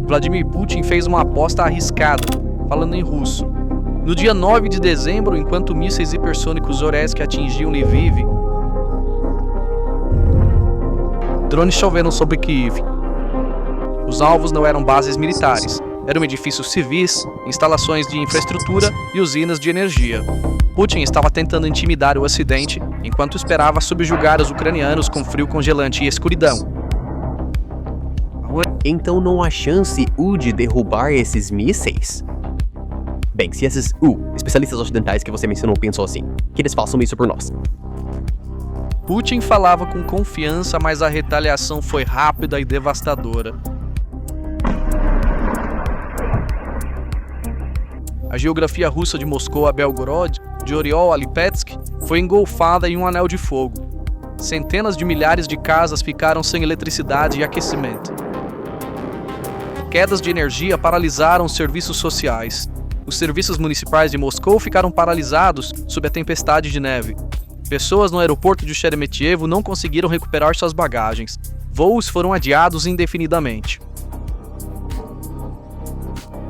Vladimir Putin fez uma aposta arriscada, falando em russo. No dia 9 de dezembro, enquanto mísseis hipersônicos Oresk atingiam Lviv, drones choveram sobre Kiev. Os alvos não eram bases militares, eram edifícios civis, instalações de infraestrutura e usinas de energia. Putin estava tentando intimidar o Ocidente, enquanto esperava subjugar os ucranianos com frio congelante e escuridão. Então não há chance de derrubar esses mísseis? Bem, se esses especialistas ocidentais que você mencionou pensam assim, que eles façam isso por nós. Putin falava com confiança, mas a retaliação foi rápida e devastadora. A geografia russa de Moscou a Belgorod, de Oriol a Lipetsk, foi engolfada em um anel de fogo. Centenas de milhares de casas ficaram sem eletricidade e aquecimento. Quedas de energia paralisaram os serviços sociais. Os serviços municipais de Moscou ficaram paralisados sob a tempestade de neve. Pessoas no aeroporto de Sheremetyevo não conseguiram recuperar suas bagagens. Voos foram adiados indefinidamente.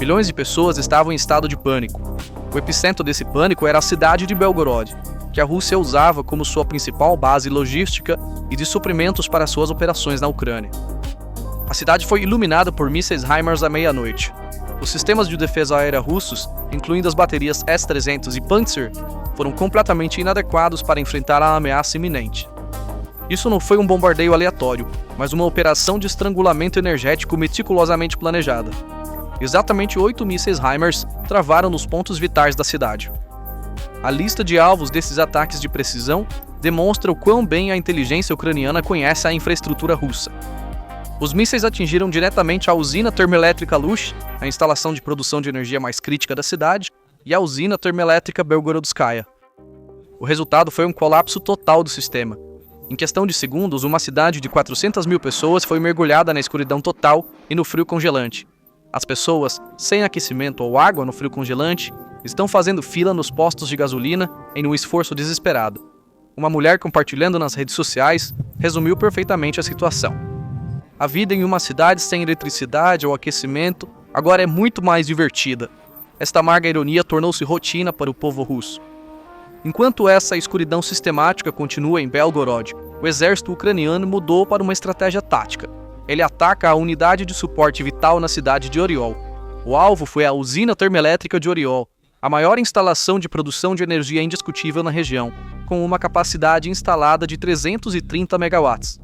Milhões de pessoas estavam em estado de pânico. O epicentro desse pânico era a cidade de Belgorod, que a Rússia usava como sua principal base logística e de suprimentos para suas operações na Ucrânia. A cidade foi iluminada por mísseis HIMARS à meia-noite. Os sistemas de defesa aérea russos, incluindo as baterias S-300 e Pantsir, foram completamente inadequados para enfrentar a ameaça iminente. Isso não foi um bombardeio aleatório, mas uma operação de estrangulamento energético meticulosamente planejada. Exatamente 8 mísseis HIMARS travaram nos pontos vitais da cidade. A lista de alvos desses ataques de precisão demonstra o quão bem a inteligência ucraniana conhece a infraestrutura russa. Os mísseis atingiram diretamente a usina termoelétrica Luch, a instalação de produção de energia mais crítica da cidade, e a usina termoelétrica Belgorodskaya. O resultado foi um colapso total do sistema. Em questão de segundos, uma cidade de 400 mil pessoas foi mergulhada na escuridão total e no frio congelante. As pessoas, sem aquecimento ou água no frio congelante, estão fazendo fila nos postos de gasolina em um esforço desesperado. Uma mulher compartilhando nas redes sociais resumiu perfeitamente a situação. A vida em uma cidade sem eletricidade ou aquecimento agora é muito mais divertida. Esta amarga ironia tornou-se rotina para o povo russo. Enquanto essa escuridão sistemática continua em Belgorod, o exército ucraniano mudou para uma estratégia tática. Ele ataca a unidade de suporte vital na cidade de Oriol. O alvo foi a usina termoelétrica de Oriol, a maior instalação de produção de energia indiscutível na região, com uma capacidade instalada de 330 megawatts.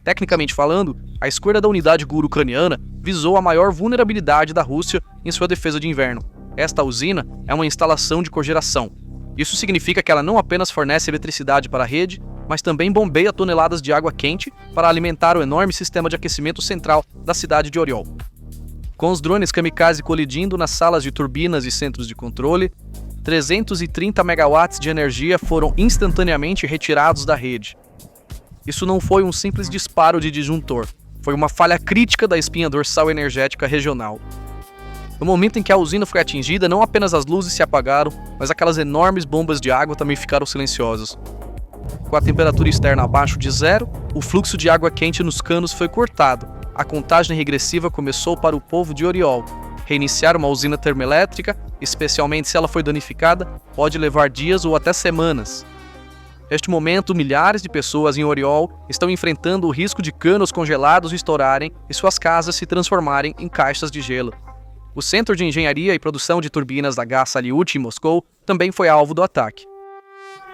Tecnicamente falando, a escolha da unidade GUR ucraniana visou a maior vulnerabilidade da Rússia em sua defesa de inverno. Esta usina é uma instalação de cogeração. Isso significa que ela não apenas fornece eletricidade para a rede, mas também bombeia toneladas de água quente para alimentar o enorme sistema de aquecimento central da cidade de Oriol. Com os drones kamikaze colidindo nas salas de turbinas e centros de controle, 330 megawatts de energia foram instantaneamente retirados da rede. Isso não foi um simples disparo de disjuntor, foi uma falha crítica da espinha dorsal energética regional. No momento em que a usina foi atingida, não apenas as luzes se apagaram, mas aquelas enormes bombas de água também ficaram silenciosas. Com a temperatura externa abaixo de zero, o fluxo de água quente nos canos foi cortado. A contagem regressiva começou para o povo de Oriol. Reiniciar uma usina termoelétrica, especialmente se ela foi danificada, pode levar dias ou até semanas. Neste momento, milhares de pessoas em Oriol estão enfrentando o risco de canos congelados estourarem e suas casas se transformarem em caixas de gelo. O Centro de Engenharia e Produção de Turbinas da GAZ Salyut em Moscou também foi alvo do ataque.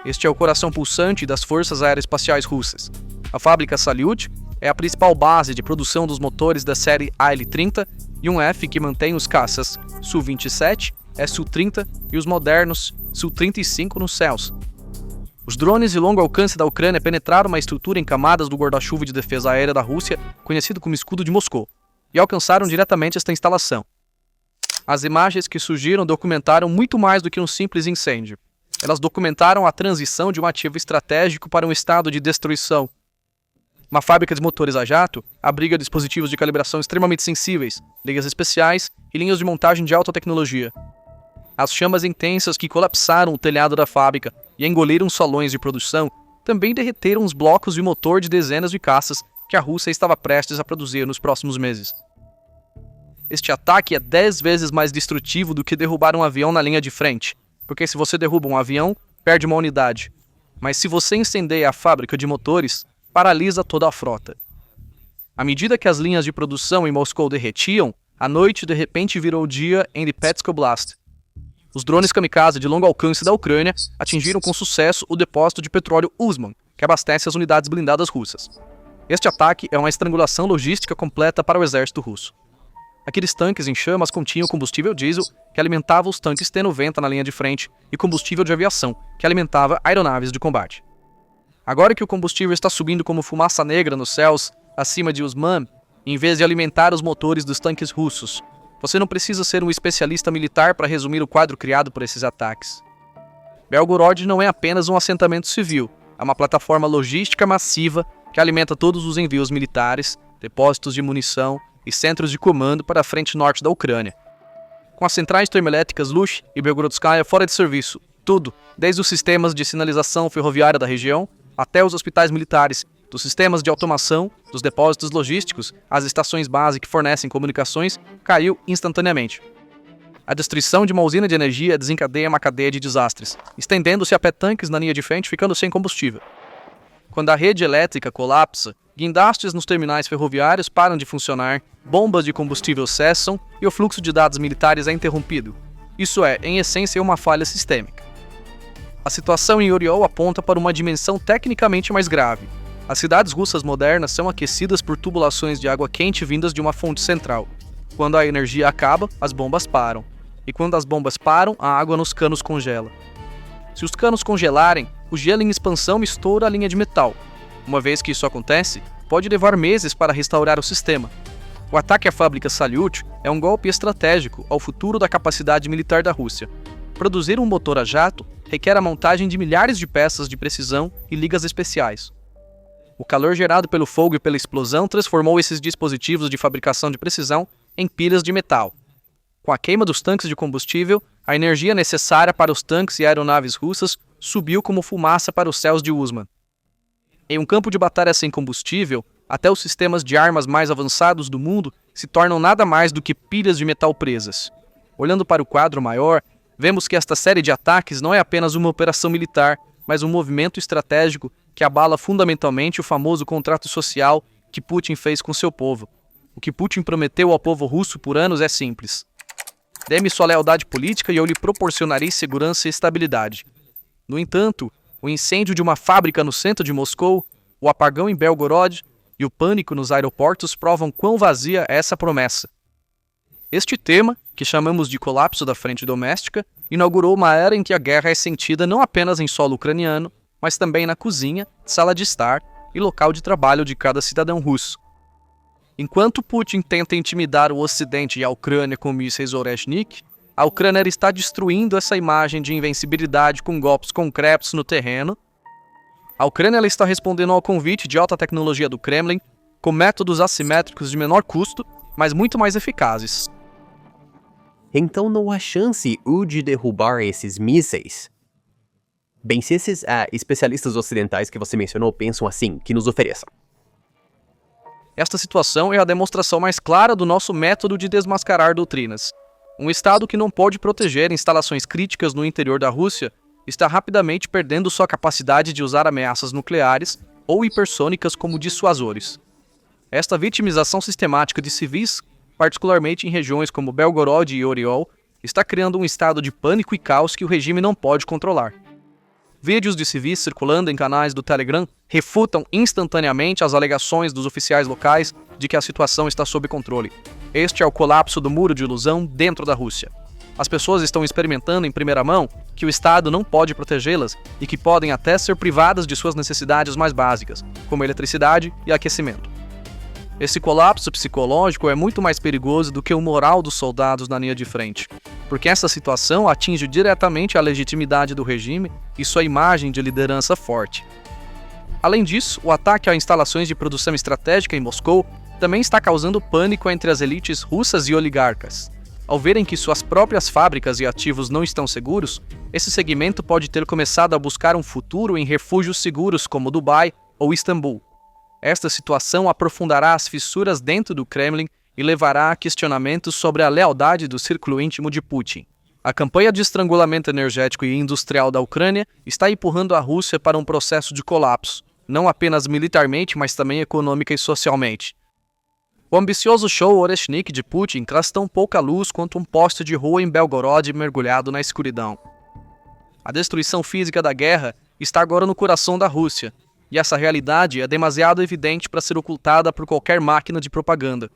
Este é o coração pulsante das forças aeroespaciais russas. A fábrica Salyut é a principal base de produção dos motores da série AL-30 e um F que mantém os caças Su-27, Su-30 e os modernos Su-35 nos céus. Os drones de longo alcance da Ucrânia penetraram uma estrutura em camadas do guarda-chuva de defesa aérea da Rússia, conhecido como Escudo de Moscou, e alcançaram diretamente esta instalação. As imagens que surgiram documentaram muito mais do que um simples incêndio. Elas documentaram a transição de um ativo estratégico para um estado de destruição. Uma fábrica de motores a jato abriga dispositivos de calibração extremamente sensíveis, ligas especiais e linhas de montagem de alta tecnologia. As chamas intensas que colapsaram o telhado da fábrica e engoliram salões de produção também derreteram os blocos de motor de dezenas de caças que a Rússia estava prestes a produzir nos próximos meses. Este ataque é 10 vezes mais destrutivo do que derrubar um avião na linha de frente, porque se você derruba um avião, perde uma unidade. Mas se você incendeia a fábrica de motores, paralisa toda a frota. À medida que as linhas de produção em Moscou derretiam, a noite de repente virou dia em Lipetsk Oblast. Os drones kamikaze de longo alcance da Ucrânia atingiram com sucesso o depósito de petróleo Usman, que abastece as unidades blindadas russas. Este ataque é uma estrangulação logística completa para o exército russo. Aqueles tanques em chamas continham combustível diesel, que alimentava os tanques T-90 na linha de frente, e combustível de aviação, que alimentava aeronaves de combate. Agora que o combustível está subindo como fumaça negra nos céus acima de Usman, em vez de alimentar os motores dos tanques russos, você não precisa ser um especialista militar para resumir o quadro criado por esses ataques. Belgorod não é apenas um assentamento civil, é uma plataforma logística massiva que alimenta todos os envios militares, depósitos de munição e centros de comando para a frente norte da Ucrânia. Com as centrais termoelétricas Luch e Belgorodskaya fora de serviço, tudo, desde os sistemas de sinalização ferroviária da região até os hospitais militares, dos sistemas de automação, dos depósitos logísticos, às estações base que fornecem comunicações, caiu instantaneamente. A destruição de uma usina de energia desencadeia uma cadeia de desastres, estendendo-se a pé tanques na linha de frente ficando sem combustível. Quando a rede elétrica colapsa, guindastes nos terminais ferroviários param de funcionar, bombas de combustível cessam e o fluxo de dados militares é interrompido. Isso é, em essência, uma falha sistêmica. A situação em Oriol aponta para uma dimensão tecnicamente mais grave. As cidades russas modernas são aquecidas por tubulações de água quente vindas de uma fonte central. Quando a energia acaba, as bombas param. E quando as bombas param, a água nos canos congela. Se os canos congelarem, o gelo em expansão estoura a linha de metal. Uma vez que isso acontece, pode levar meses para restaurar o sistema. O ataque à fábrica Salyut é um golpe estratégico ao futuro da capacidade militar da Rússia. Produzir um motor a jato requer a montagem de milhares de peças de precisão e ligas especiais. O calor gerado pelo fogo e pela explosão transformou esses dispositivos de fabricação de precisão em pilhas de metal. Com a queima dos tanques de combustível, a energia necessária para os tanques e aeronaves russas subiu como fumaça para os céus de Usman. Em um campo de batalha sem combustível, até os sistemas de armas mais avançados do mundo se tornam nada mais do que pilhas de metal presas. Olhando para o quadro maior, vemos que esta série de ataques não é apenas uma operação militar, mas um movimento estratégico que abala fundamentalmente o famoso contrato social que Putin fez com seu povo. O que Putin prometeu ao povo russo por anos é simples. Dê-me sua lealdade política e eu lhe proporcionarei segurança e estabilidade. No entanto, o incêndio de uma fábrica no centro de Moscou, o apagão em Belgorod e o pânico nos aeroportos provam quão vazia é essa promessa. Este tema, que chamamos de colapso da frente doméstica, inaugurou uma era em que a guerra é sentida não apenas em solo ucraniano, mas também na cozinha, sala de estar e local de trabalho de cada cidadão russo. Enquanto Putin tenta intimidar o Ocidente e a Ucrânia com mísseis Oreshnik, a Ucrânia está destruindo essa imagem de invencibilidade com golpes concretos no terreno. A Ucrânia ela está respondendo ao convite de alta tecnologia do Kremlin com métodos assimétricos de menor custo, mas muito mais eficazes. Então não há chance de derrubar esses mísseis? Bem, se esses especialistas ocidentais que você mencionou pensam assim, que nos ofereçam. Esta situação é a demonstração mais clara do nosso método de desmascarar doutrinas. Um Estado que não pode proteger instalações críticas no interior da Rússia está rapidamente perdendo sua capacidade de usar ameaças nucleares ou hipersônicas como dissuasores. Esta vitimização sistemática de civis, particularmente em regiões como Belgorod e Oriol, está criando um estado de pânico e caos que o regime não pode controlar. Vídeos de civis circulando em canais do Telegram refutam instantaneamente as alegações dos oficiais locais de que a situação está sob controle. Este é o colapso do muro de ilusão dentro da Rússia. As pessoas estão experimentando em primeira mão que o Estado não pode protegê-las e que podem até ser privadas de suas necessidades mais básicas, como eletricidade e aquecimento. Esse colapso psicológico é muito mais perigoso do que o moral dos soldados na linha de frente, porque essa situação atinge diretamente a legitimidade do regime e sua imagem de liderança forte. Além disso, o ataque a instalações de produção estratégica em Moscou também está causando pânico entre as elites russas e oligarcas. Ao verem que suas próprias fábricas e ativos não estão seguros, esse segmento pode ter começado a buscar um futuro em refúgios seguros como Dubai ou Istambul. Esta situação aprofundará as fissuras dentro do Kremlin e levará a questionamentos sobre a lealdade do círculo íntimo de Putin. A campanha de estrangulamento energético e industrial da Ucrânia está empurrando a Rússia para um processo de colapso, não apenas militarmente, mas também econômica e socialmente. O ambicioso show Oreshnik de Putin traz tão pouca luz quanto um poste de rua em Belgorod mergulhado na escuridão. A destruição física da guerra está agora no coração da Rússia, e essa realidade é demasiado evidente para ser ocultada por qualquer máquina de propaganda.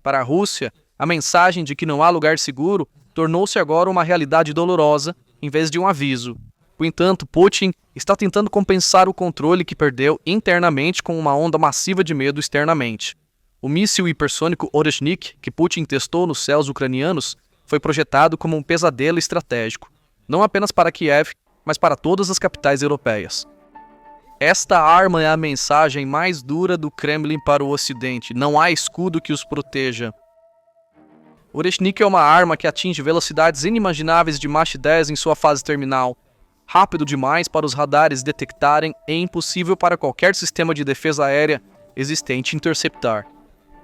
Para a Rússia, a mensagem de que não há lugar seguro tornou-se agora uma realidade dolorosa, em vez de um aviso. No entanto, Putin está tentando compensar o controle que perdeu internamente com uma onda massiva de medo externamente. O míssil hipersônico Oreshnik, que Putin testou nos céus ucranianos, foi projetado como um pesadelo estratégico, não apenas para Kiev, mas para todas as capitais europeias. Esta arma é a mensagem mais dura do Kremlin para o Ocidente. Não há escudo que os proteja. Oreshnik é uma arma que atinge velocidades inimagináveis de Mach 10 em sua fase terminal. Rápido demais para os radares detectarem e impossível para qualquer sistema de defesa aérea existente interceptar.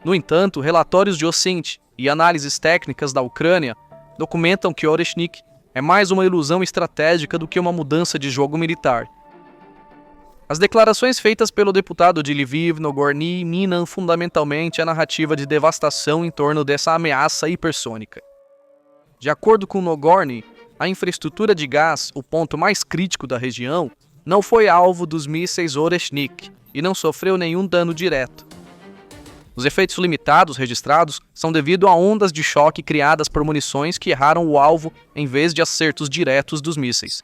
No entanto, relatórios de OSINT e análises técnicas da Ucrânia documentam que Oreshnik é mais uma ilusão estratégica do que uma mudança de jogo militar. As declarações feitas pelo deputado de Lviv, Nogorny, minam fundamentalmente a narrativa de devastação em torno dessa ameaça hipersônica. De acordo com Nogorny, a infraestrutura de gás, o ponto mais crítico da região, não foi alvo dos mísseis Oreshnik e não sofreu nenhum dano direto. Os efeitos limitados registrados são devido a ondas de choque criadas por munições que erraram o alvo em vez de acertos diretos dos mísseis.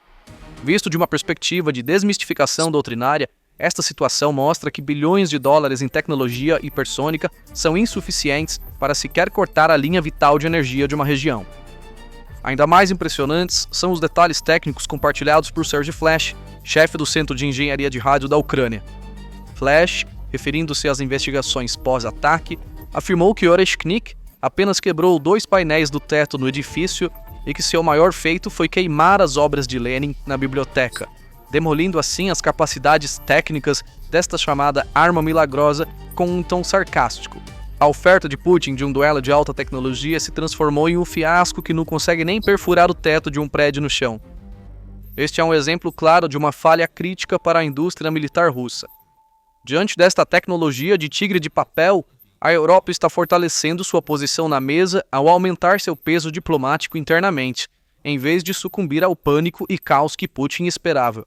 Visto de uma perspectiva de desmistificação doutrinária, esta situação mostra que bilhões de dólares em tecnologia hipersônica são insuficientes para sequer cortar a linha vital de energia de uma região. Ainda mais impressionantes são os detalhes técnicos compartilhados por Sergei Flash, chefe do Centro de Engenharia de Rádio da Ucrânia. Flash, referindo-se às investigações pós-ataque, afirmou que Oreshnik apenas quebrou 2 painéis do teto no edifício e que seu maior feito foi queimar as obras de Lenin na biblioteca, demolindo assim as capacidades técnicas desta chamada arma milagrosa com um tom sarcástico. A oferta de Putin de um duelo de alta tecnologia se transformou em um fiasco que não consegue nem perfurar o teto de um prédio no chão. Este é um exemplo claro de uma falha crítica para a indústria militar russa. Diante desta tecnologia de tigre de papel, a Europa está fortalecendo sua posição na mesa ao aumentar seu peso diplomático internamente, em vez de sucumbir ao pânico e caos que Putin esperava.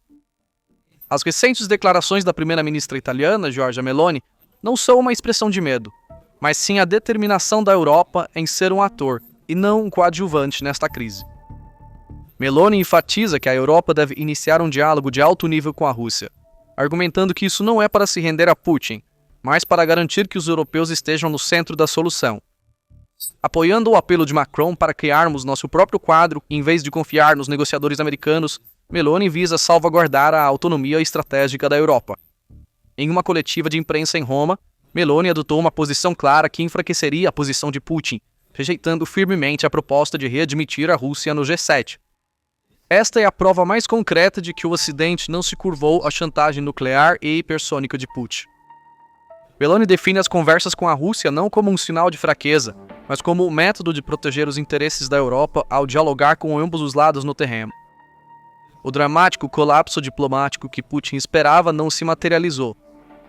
As recentes declarações da primeira-ministra italiana, Giorgia Meloni, não são uma expressão de medo, mas sim a determinação da Europa em ser um ator e não um coadjuvante nesta crise. Meloni enfatiza que a Europa deve iniciar um diálogo de alto nível com a Rússia, argumentando que isso não é para se render a Putin, mas para garantir que os europeus estejam no centro da solução. Apoiando o apelo de Macron para criarmos nosso próprio quadro, em vez de confiar nos negociadores americanos, Meloni visa salvaguardar a autonomia estratégica da Europa. Em uma coletiva de imprensa em Roma, Meloni adotou uma posição clara que enfraqueceria a posição de Putin, rejeitando firmemente a proposta de readmitir a Rússia no G7. Esta é a prova mais concreta de que o Ocidente não se curvou à chantagem nuclear e hipersônica de Putin. Meloni define as conversas com a Rússia não como um sinal de fraqueza, mas como um método de proteger os interesses da Europa ao dialogar com ambos os lados no terreno. O dramático colapso diplomático que Putin esperava não se materializou.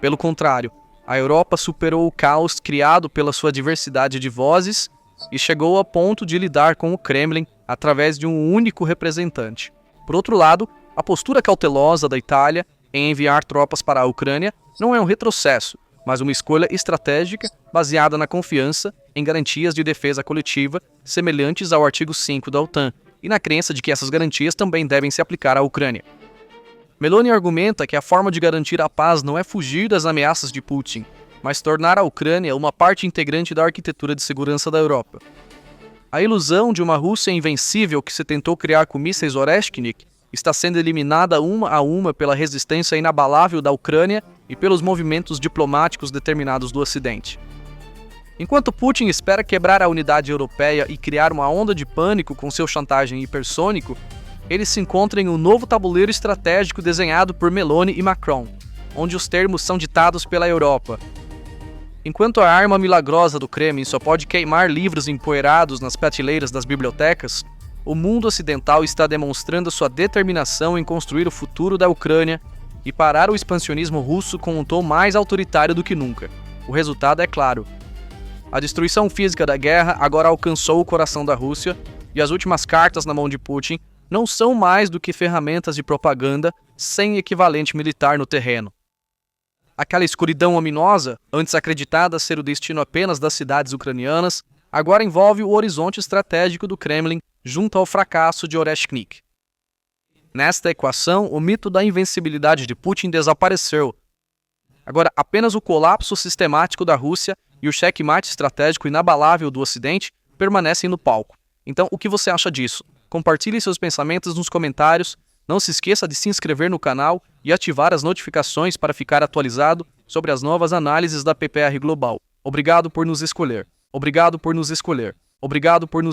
Pelo contrário, a Europa superou o caos criado pela sua diversidade de vozes e chegou ao ponto de lidar com o Kremlin através de um único representante. Por outro lado, a postura cautelosa da Itália em enviar tropas para a Ucrânia não é um retrocesso, mas uma escolha estratégica baseada na confiança em garantias de defesa coletiva semelhantes ao artigo 5 da OTAN e na crença de que essas garantias também devem se aplicar à Ucrânia. Meloni argumenta que a forma de garantir a paz não é fugir das ameaças de Putin, mas tornar a Ucrânia uma parte integrante da arquitetura de segurança da Europa. A ilusão de uma Rússia invencível que se tentou criar com mísseis Oreshnik está sendo eliminada uma a uma pela resistência inabalável da Ucrânia e pelos movimentos diplomáticos determinados do Ocidente. Enquanto Putin espera quebrar a unidade europeia e criar uma onda de pânico com seu chantagem hipersônico, ele se encontra em um novo tabuleiro estratégico desenhado por Meloni e Macron, onde os termos são ditados pela Europa. Enquanto a arma milagrosa do Kremlin só pode queimar livros empoeirados nas prateleiras das bibliotecas, o mundo ocidental está demonstrando sua determinação em construir o futuro da Ucrânia e parar o expansionismo russo com um tom mais autoritário do que nunca. O resultado é claro. A destruição física da guerra agora alcançou o coração da Rússia e as últimas cartas na mão de Putin não são mais do que ferramentas de propaganda sem equivalente militar no terreno. Aquela escuridão ominosa, antes acreditada ser o destino apenas das cidades ucranianas, agora envolve o horizonte estratégico do Kremlin junto ao fracasso de Oreshnik. Nesta equação, o mito da invencibilidade de Putin desapareceu. Agora, apenas o colapso sistemático da Rússia e o checkmate estratégico inabalável do Ocidente permanecem no palco. Então, o que você acha disso? Compartilhe seus pensamentos nos comentários. Não se esqueça de se inscrever no canal e ativar as notificações para ficar atualizado sobre as novas análises da PPR Global. Obrigado por nos escolher. Obrigado por nos escolher. Obrigado por nos